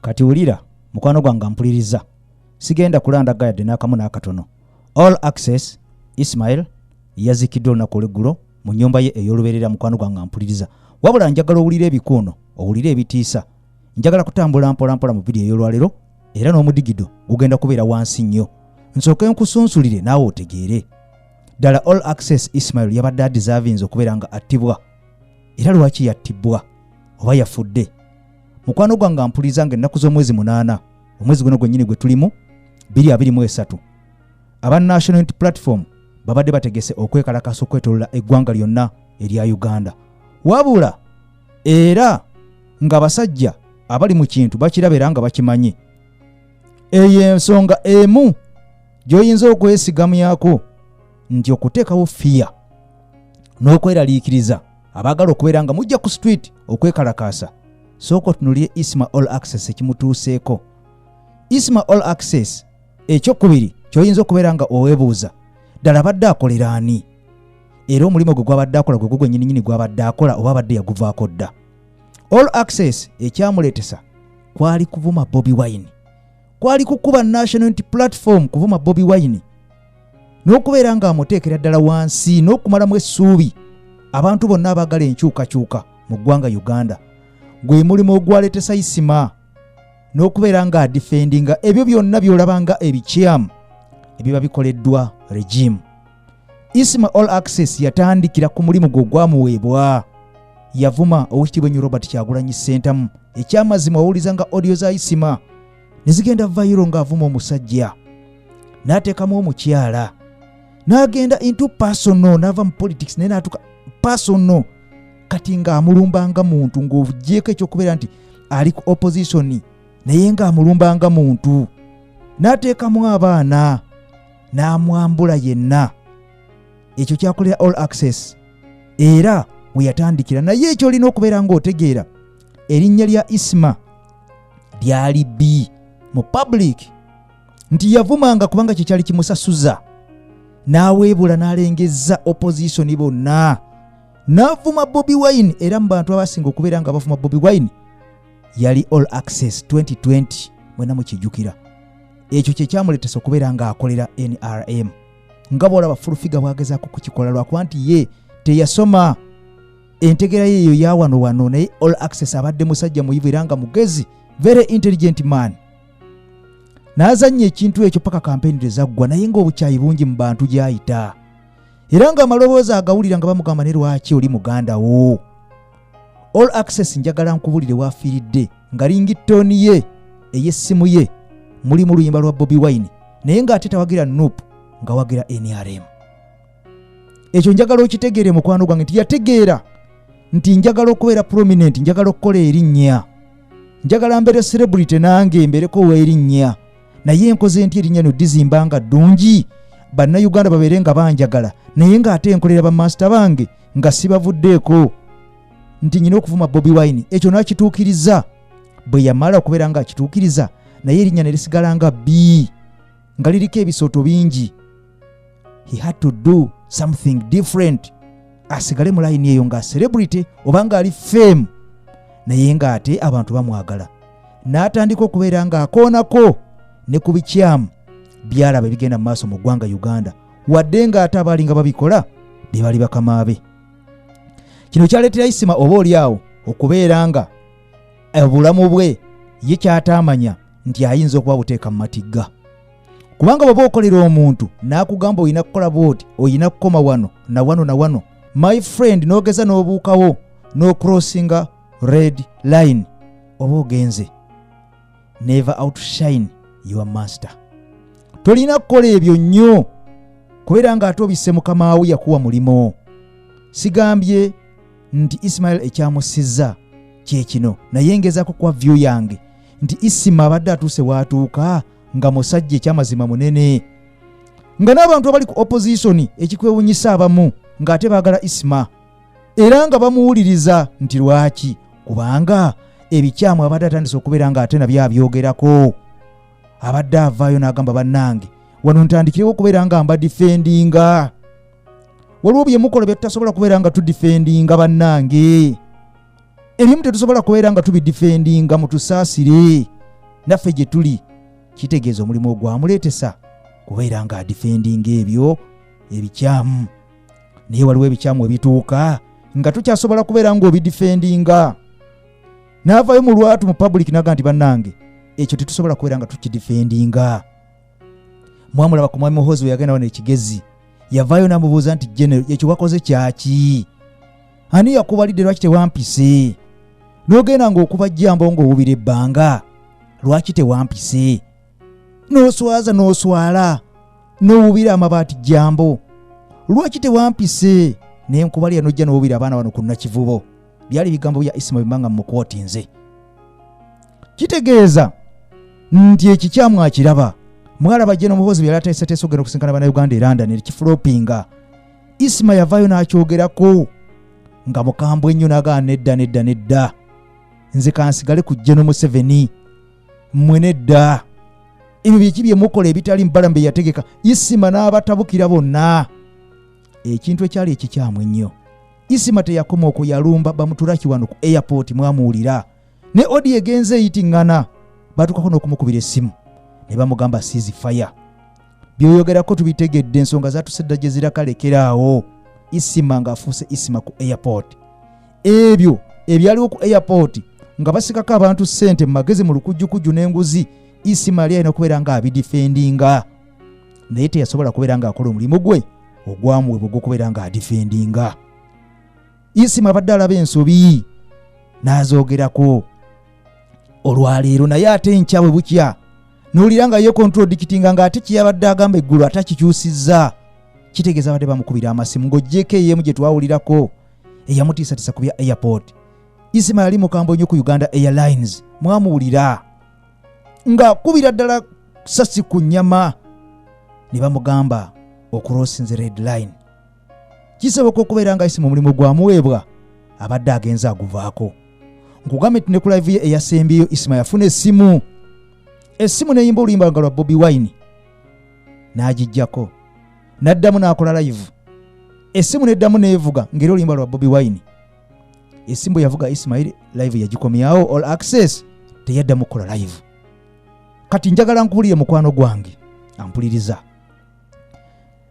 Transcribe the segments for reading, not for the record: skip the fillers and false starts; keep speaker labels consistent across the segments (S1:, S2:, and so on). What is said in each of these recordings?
S1: Kati ulira mukwano gwange mpuliriza. Sigenda kulanda gayadde n'akamu n'akatono. Olaxess Ismail yazikiddwa olunaku olw'eggulo mu nnyumba ye ey'olubeerera mukwano gwange mpuliriza. Wabula njagala owulire ebikuuno, owulire ebitiisa. Njagala kutambula mpola mu vidiyo ey'olwaleero era n'omudigido gugenda kubeera wansi nnyo. Nsooke nkusunsulire naawe otegeere. Ddala Olaxess Ismail yabadde deservings okubeera nga attibwa. Era lwaki yattibwa oba yafudde? Mukwano gwange mpuliriza ng'ennaku z'omwezi 8 omwezi guno gwennyini gwe tulimu 2023 aba National Unity Platform babadde bategese okwekalakasa okwetoolola eggwanga lyonna erya Uganda. Wabula era ng'abasajja abali mu kintu bakiraba era nga bakimanyi. Eyo ensonga emu gy'oyinza okwesigamyako nti okuteekawo fiya n'okweraliikiriza abaagala okubeera nga mujja ku street okwekalakasa. Sooka otunuulire Isma Olaxess ekimutuuseeko. Isma Olaxess ekyokubiri ky'oyinza okubeera nga oweebuuza ddala abadde akolera ani? Era omulimu gwe gwabadde akola gwe gugwe nnyini gwabadde akola oba abadde yaguvaako dda? Olaxess ekyamuleetesa kwali kuvuma Bobi Wine. Kwali kukuba National Unity Platform kuvuma Bobi Wine. N'okubeera nga amuteekera ddala wansi n'okumalamu essuubi abantu bonna abaagala enkyukakyuka mu ggwanga Uganda. Gwe mulimu ogwaleetesa Isma n'okubeera nga adifendinga ebyo byonna by'olabanga ebikyamu ebiba bikoleddwa regime. Isma Olaxess yatandikira ku mulimu gwe gwamuweebwa. Yavuma Oweekitiibwa Robert Kyagulanyi Ssentamu. Ekyamazima owuliza nga audio za Isma ne zigenda viral ng'avuma omusajja. N'ateekamu omukyala. N'agenda into personal, n'ava mu politics naye n'atuuka personal. Kati ng'amulumbanga muntu ng'ovugyeko ekyokubeera nti ali ku opposition naye ng'amulumbanga muntu. N'ateekamu abaana n'amwambula yenna. Ekyo kyakolera Olaxess era we yatandikira. Naye ekyo olina okubeera ng'otegeera erinnya lya Isma lyali bbi mu public nti yavumanga kubanga kye kyali kimusasuza. N'aweebula n'alengezza opposition bonna. N'avuma Bobi Wine era mu bantu abasinga okubeera nga bavuma Bobi Wine yali Olaxess 2020 mwena mukijjukira. Ekyo kye kyamuleetesa okubeera nga akolera NRM. Nga bw'olaba fulufiga bwagezaako kukikola lwakuba nti ye teyasoma. Entegera yeeyo ya wano naye Olaxess abadde musajja muyivu era nga mugezi, very intelligent man. N'azannya ekintu ekyo paka kampeni tezaggwa naye ng'obukyayi bungi mu bantu gy'ayita. Era nga amaloboozi agawulira nga bamugamba ne lwaki oli muganda wo. Olaxess njagala nkubulire waafiiridde nga ringtone ye ey'essimu ye muli mu luyimba lwa Bobi Wine naye ng'ate tawagira NUP nga wagira NRM. Ekyo njagala okitegeere mukwano gwange nti yategeera nti njagala okubeera prominent, njagala okukola erinnya, njagala mbeere celebrity nange mbeereko w'erinnya. Naye enkoze enti erinnya no dizimbanga ddungi bannayuganda babeere nga banjagala naye ng'ate enkolera bamaster bange nga sibavuddeeko nti nyina okuvuma Bobi Wine. Ekyo n'akituukiriza. Bwe yamala okubeera nga akituukiriza naye erinnya ne lisigala nga bbi nga liriko ebisooto bingi. He had to do something different. Asigale mu line eyo nga celebrity oba nga ali fame naye ng'ate abantu bamwagala. N'atandika okubeera nga akoonako ne ku bikyamu byalaba bigenda mu maaso mu ggwanga Uganda wadde ng'ate abaali nga babikola be bali bakama be. Kino kyaleetera Isma oba oliawo okubeera nga obulamu bwe ye kyataamanya nti ayinza okuba buteeka mu matigga. Kubanga bw'oba okolera omuntu n'akugamba olina kukola bw'oti, olina kukoma wano na wano na wano, my friend, n'ogeza n'obuukawo n'ocrossinga red line, oba ogenze. Never outshine your master. Tolina kukola ebyo nnyo kubeera ng'ate obisse mukama we yakuwa mulimo. Sigambye nti Ismail ekyamusizza kye kino naye ngezaako kuwa view yange nti Isma abadde atuuse waatuuka nga musajja ekyamazima munene. Nga n'abantu abali ku opposition ekikwewunyisa abamu ng'ate baagala Isma era nga bamuwuliriza nti lwaki? Kubanga ebikyamu abadde atandise okubeera ng'ate nabyo abyogerako. Abadde avaayo n'agamba bannange wano ntandikirewo okubeera nga mba defendinga. Waliwo bye mukola bye tutasobola kubeera nga tudifendinga bannange. Ebimu tetusobola kubeera nga tubidifendinga mutusaasire. naffe gye tuli kitegeeza omulimu ogwamuleetesa kubeera nga defending ebyo ebikyamu. Naye waliwo ebikyamu ebituuka nga tukyasobola kubeera nga obidefendinga. N'avaayo mu lwatu mu public naga nti bannange ekyo tetusobola kubeera nga tukidefendinga. Mwamulaba ku mwami Muhoozi we yagenda wano ekigezi, yavaayo n'amubuuza nti General, ekyo wakoze kyaki? Ani yakubalidde lwaki tewampise? N'ogenda ng'okuba jjambo ng'owubira ebbanga, lwaki tewampise? N'oswaza n'oswala n'owubira amabaati jjambo, lwaki tewampise? N'enkubalira n'ojja n'owubira abaana bano ku Nakivubo. Byali bigambo bya Isma bimanga mu kwooti nze. Kitegeeza nti ekikyamu akiraba. Mwalaba General Muhoozi byali ateeseteese ogenda okusinkana bannayuganda e London ekifulopinga. Isma yavaayo n'akyogerako nga mukambwe ennyo n'agaa nedda. Nze kansigale ku General Museveni. Mmwe nedda. Ebyo byeki bye mukola ebitali Mbalambe bye yategeka. Isma n'abatabukira bonna. Ekintu ekyali ekikyamu ennyo. Isma teyakoma okuyalumba bamutulaki wano ku airport mwamuwulira. Ne odi egenze eyitiŋŋana batukako n'okumukubira essimu ne bamugamba seize fire. Byoyogerako tubitegedde, ensonga zatusedda gye zirakalekerawo. Isma ng'afuuse Isma ku airport. Ebyo ebyaliwo ku airport nga basikako abantu ssente mu magezi mu lukujjukujju n'enguzi, Isma yali alina okubeera nga abidefendinga. Naye teyasobola kubeera nga akola omulimu gwe ogwamuwebwa ogw'okubeera nga adefendinga. Isma abadde alaba ensobi n'azoogerako. Olwaleero naye ate enkya bwe bukya n'olira nga ye contradictinga ng'ate kyeyabadde agamba eggulu atakikyusizza. Kitegeeza abadde bamukubira amasimu ng'oggyeko ey'emu gye twawulirako eyamutiisatiisa ku bya airport. Isma yali mukambwe nnyo ku Uganda Airlines, mwamuwulira ng'akubira ddala sasi ku nnyama ne bamugamba okurosinze red line. Kisoboka okubeera nga Isma omulimu gwamuweebwa abadde agenza aguvaako. Nkugambe nti ne ku live ye eyasembyeyo Isma yafuna essimu. Essimu n'eyimba oluyimba nga lwa Bobi Wine n'agijjako, n'addamu n'akola live. Essimu n'eddamu n'evuga ng'era oluyimba lwa Bobi Wine. Essimu yavuga Isma live yagikomyawo, Olaxess teyaddamu kukola live. Kati njagala nkuwulire mukwano gwange ampuliriza.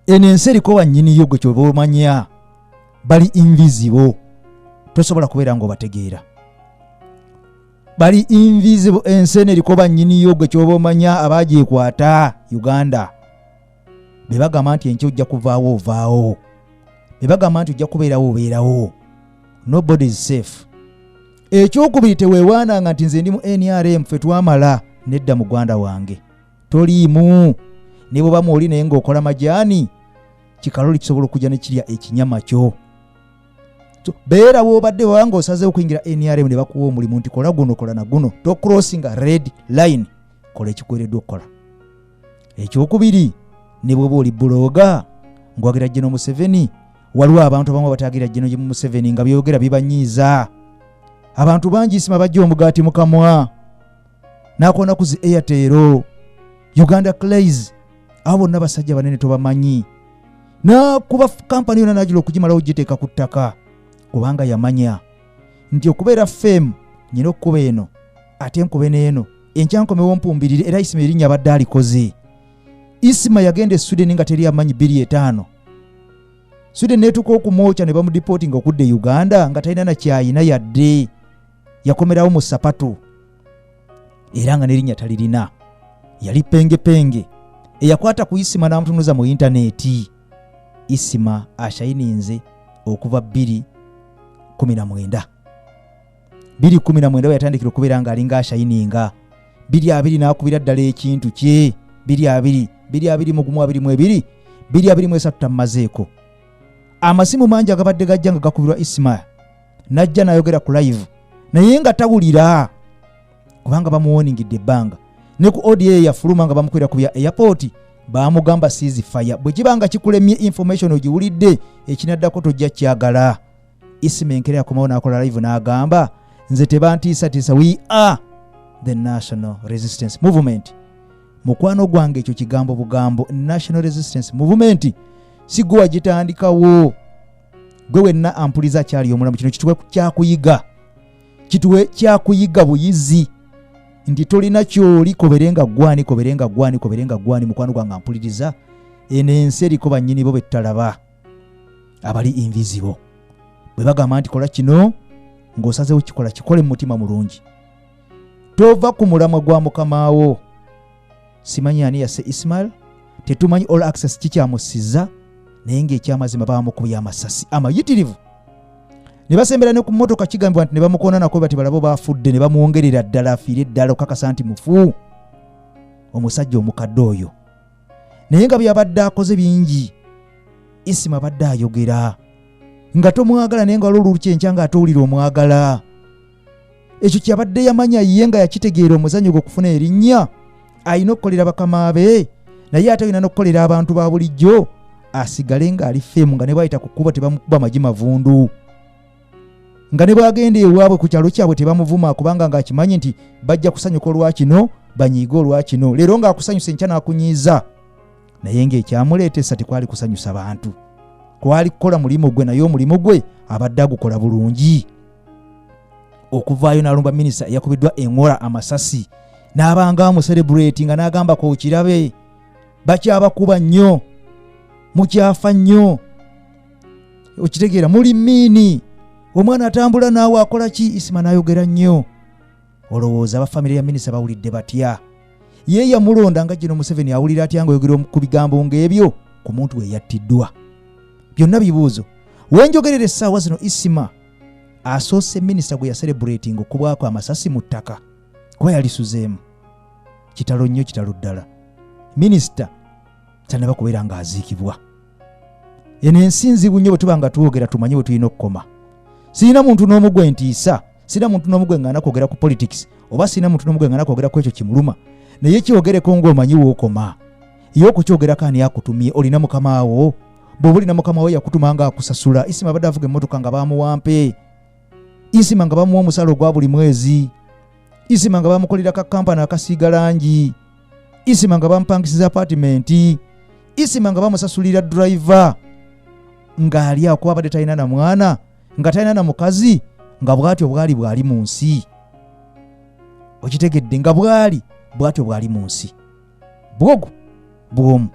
S1: Eno ensi eriko bannyiniyo gwe kyoba omanya bali invisible. Tosobola kubeera ng'obategeera. Bali invisible. Ensi eriko bannyiniyo gwe kyoba omanya abagyekwata Uganda. Be bagamba nti enkya ojja kuvaawo ovaawo. Be bagamba nti ojja kubeerawo obeerawo. Nobody is safe. Ekyokubiri teweewaananga nti nze ndi mu NRM ffe twamala. Nedda muganda wange toliimu. Ne bwe bamu oli naye ng'okola majaani, kikaloli kisobola okujja ne kirya ekinyama kyo. Beera w'obadde wanga osazeewo okuyingira NRM ne bakuwa omulimu nti kola guno kola na guno, to crossinga red line, kola ekikwereddwa okukola. Ekyokubiri, ne bw'oba oli buloga ng'owagira General Museveni, waliwo abantu abamu bataagira General Museveni nga byogera bibanyiiza. Abantu bangi Isma bajja omugaati mu kamwa n'akoona ku zi Airtel, Uganda Clays, abo bonna basajja banene tobamanyi. N'akuba kampani yonna n'agira okugimalawo ogiteeka ku ttaka kubanga yamanya nti okubeera fame nyina okukuba eno ate enkuba n'eno enkya nkomewo mpumbirire era Isma erinnya abadde alikoze. Isma yagenda e Sweden nga teri amanyi 2.5. Sweden neetuka okumwokya ne bamudipootinga okudda e Uganda nga talina na kyayina yadde. Yakomerawo mu sapatu era nga n'erinnya talirina. Yali penge eyakwata ku Isma n'amutunuza mu intaneti. Isma ashayininze okuva 2019. 2019 we yatandikira okubeera nga alinga ashayininga. 2020 n'akubira ddala ekintu kye. 2020 mu gumu 22 2023 tamazeeko. Amasimu mangi agabadde gajja nga gakubirwa Isma najja n'ayogera ku live naye nga tawulira kubanga bamuwoningidde ebbanga. Ne ku audio yafuluma nga bamukwera ku bya airport baamugamba seize fire. Bwe kibanga kikulemye information ogiwulidde ekinaddako tojja kyagala. Isma enkera yakomawo n'akola live n'agamba nze tebantiisatiisa, we are the National Resistance Movement. Mukwano gwange ekyo kigambo bugambo. National Resistance Movement si gwe wagitandikawo. Gwe wenna ampuliza kyali omulamu, kino kituwe kyakuyiga. Kituwe kyakuyiga buyizi. nti tolina kyoli koberenga gwani mukwano gwange ampuliriza eno ensi eriko bannyini bo bettalaba abali invisible bwe bagamba nti kola kino ng'osazeewo kikola kikole mu mutima mulungi tova ku mulamwa gwa mukamaawo simanyi ani yasse Ismail tetumanyi Olaxess kikyamusiza naye ng'ekyamazima bamukubya amasasi amayitirivu ne basembera ne ku mmotoka kigambibwa nti ne bamukoona nako bati balabo baafudde ne bamwongerera ddala afiire ddala okakasa nti mufu omusajja omukadde oyo naye nga byabadde akoze bingi Isma abadde ayogera nga tomwagala naye nga olulukyenkya nga atowulira omwagala ekyo kyabadde yamanya ye nga yakitegeera omuzannyo gw'okufuna erinnya alina okukolera bakama be naye ate alina n'okukolera abantu ba bulijjo asigale ng'ali feemu nga ne bwayita ku kkubo tebamukuba amagi mavundu nga ne bwagenda ewaabwe ku kyalo kyabwe tebamuvuma kubanga ng'akimanyi nti bajja kusanyuka olwakino banyiige olwakino leero ng'akusanyusa enkya n'akunyiiza naye ng'ekyamuleetesa tekwali kusanyusa bantu kwali kukola mulimu gwe naye omulimu gwe abadde agukola bulungi okuvaayo n'alumba minisita eyakubiddwa eng'ola amasasi n'abanga amuserebuleeti nga n'agamba ko kirabe bakyabakuba nnyo mukyafa nnyo okitegeera muli miini omwana atambula naawe akola ki Isma n'ayogera nnyo olowooza abafamire ya minisita bawulidde batya ye yamulonda nga Gino Museveni awulira atya ng'oyogera ku bigambo ng'ebyo ku muntu we yattiddwa byonna bibuuzo wenjogerera essaawa zino Isma asoose minisita gwe yaserebuleetinga okubwako amasasi mu ttaka kuba yalisuzeemu kitalo nnyo kitalo ddala minisita tanaba kubeera ng'aziikibwa eno ensinzibu nnyo bwe tuba nga tuwogera tumanye bwe tulina okukoma sirina muntu n'omu gwe ntiisa sirina muntu n'omu gwe ngana kwogera ku politics oba sirina muntu n'omu gwe ngana kwogera ku ekyo kimuluma naye kyogereko ng'omanyi wookoma ye okukyogerako ani akutumye olina mukamaawo bw'oba olina mukamaawo yakutuma nga akusasula Isma abadde avuga emmotoka nga bamuwampe Isma nga bamuwa omusala ogwa buli mwezi Isma nga bamukolera ka kampani akasiiga langi Isma nga bamupangisiza apartment Isma nga bamusasulira driver ng'ali awo kuba abadde talina na mwana nga talina na mukazi nga bw'atyo bwali mu nsi okitegedde nga bw'atyo bwali mu nsi bwogo bwomu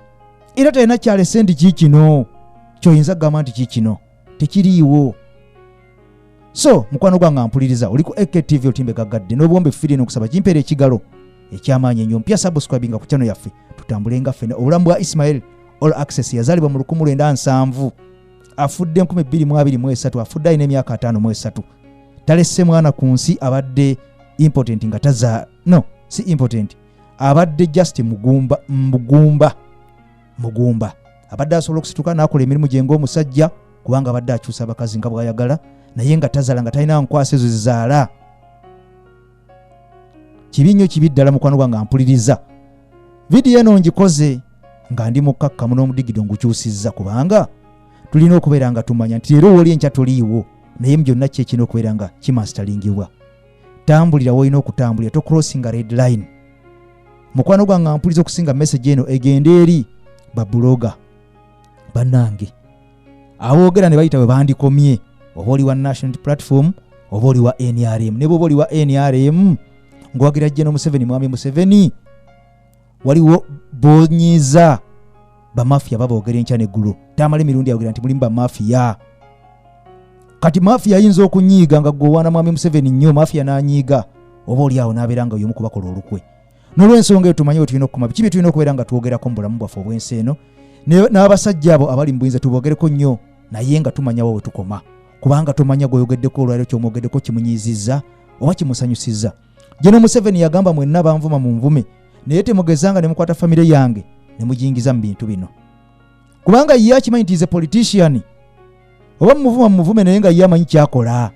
S1: era talina kyalese nti kiikino kyoyinza kugamba nti kiikino tekiriiwo so mukwano gwange ampuliriza oli ku AKTV otimbe gaggadde n'obwombe firi n'okusaba kimpeera ekigalo ekyamaanyi ennyo mpya subscribinga ku channel yaffe tutambulenga ffena obulamu bwa Ismail Olaxess yazaalibwa mu 1907 afudde 2023 afudde alina emyaka 53 talesse mwana ku nsi abadde important nga taza no si important abadde just mugumba abadde asobola okusituka n'akola emirimu gye ng'omusajja kubanga abadde akyusa abakazi nga bw'ayagala naye nga tazala nga talina nkwasa ezo zizaala kibi nnyo kibi ddala mukwano gwange ampuliriza vidiyo eno ngikoze nga ndi mukkakkamu n'omudigido ngukyusizza kubanga tulina okubeera nga tumanya nti leero woli enkya toliiwo naye mu byonna ki ekina okubeera nga kimastalingibwa tambulira woolina okutambulira tocrossinga red line mukwano gwange ampuliriza okusinga message eno egenda eri babuloga bannange aboogera ne bayita bwe bandikomye oba oli wa national platform oba oli wa NRM ne bw'oba oli wa NRM ng'owagira Gino Museveni mwami Museveni waliwo bonyiza bamafiya baboogera enkya n'eggulu tamala emirundi yawogera nti mulimu bamafiya kati mafiya ayinza okunyiiga nga gwewaana mwami Museveni nnyo mafiya n'anyiiga oba oli awo n'abeera nga y'omu kubakola olukwe n'olw'ensonga eyo tumanye bwe tulina okukoma biki bye tulina okubeera nga twogerako mu bulamu bwaffe obw'ensi eno n'abasajja abo abali mu buyinza tuboogereko nnyo naye nga tumanyawo we tukoma kubanga tomanya gw'oyogeddeko olwaliro ky'omwogeddeko kimunyiizizza oba kimusanyusizza Gino Museveni yagamba mwenna banvuma mu nvume naye temugezanga ne mukwata famire yange ne mujingiza mu bintu bino kubanga ye akimanyi nti ze politician oba muvuma mu muvume naye nga ye amanyi kyakola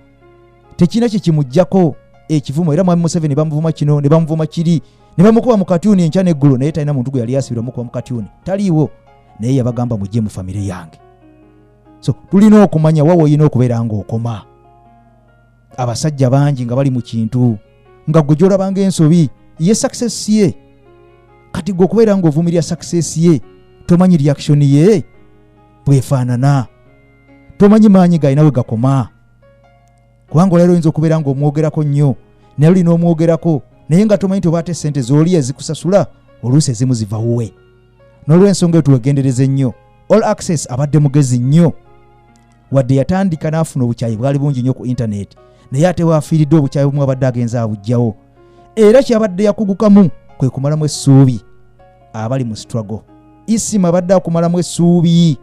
S1: tekina kye kimuggyako ekivumo era mwami Museveni bamuvuma kino ne bamuvuma kiri ne bamukuba mu katyuni enkya n'eggulu naye talina muntu gwe yali asibira mukuba mu katyuni taliiwo naye yabagamba mujje mu famire yange so tulina okumanya wawo oyina okubeera ng'okoma abasajja bangi nga bali mu kintu nga gwe gy'olabanga ensobi ye success ye kati gwe okubeera ng'ovumirira success ye tomanyi reaction ye bwefaanana tomanyi maanyi gaalina we gakoma kubanga olero oyinza okubeera ng'omwogerako nnyo naye olina omwogerako naye nga tomanyi tobaate ssente z'oli ezikusasula oluusi ezimu ziva wuwe. N'olw'ensonga eyo tuwegendereze nnyo. Olaxess abadde mugezi nnyo, wadde yatandika n'afuna obukyayi bwali bungi nnyo ku intaneti, naye ate waafiiridde obukyayi bumu abadde agenza abugjawo. Era kyabadde yakugukamu kwe kumalamu essuubi abali mu struggle. Isma abadde akumalamu essuubi.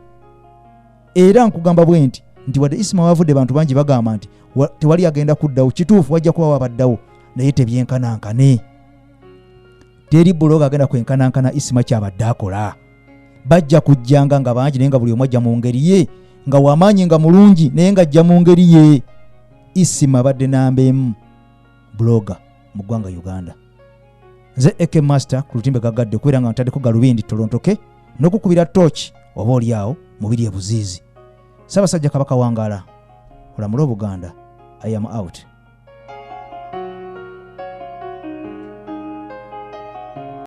S1: Era nkugamba bwe nti wadde Isma wavudde bantu bangi bagamba nti tewali agenda kuddawo, kituufu wajja kuba wabaddawo, naye tebyenkanankane. Teri buloga agenda kwenkanankana Isma kyabadde akola. Bajja kujjanga nga bangi naye nga buli omu ajja mu ngeri ye, nga wamaanyi nga mulungi naye nga ajja mu ngeri ye. Isma abadde namba emu buloga mu ggwanga Uganda. Nze Eke Master ku lutimbe gagadde okubeera nga ntaddeko galubindi tolontoke n'okukubira torch oba oli awo mubiri ebuziizi. Ssaabasajja Kabaka wangaala olamula Obuganda. I am out.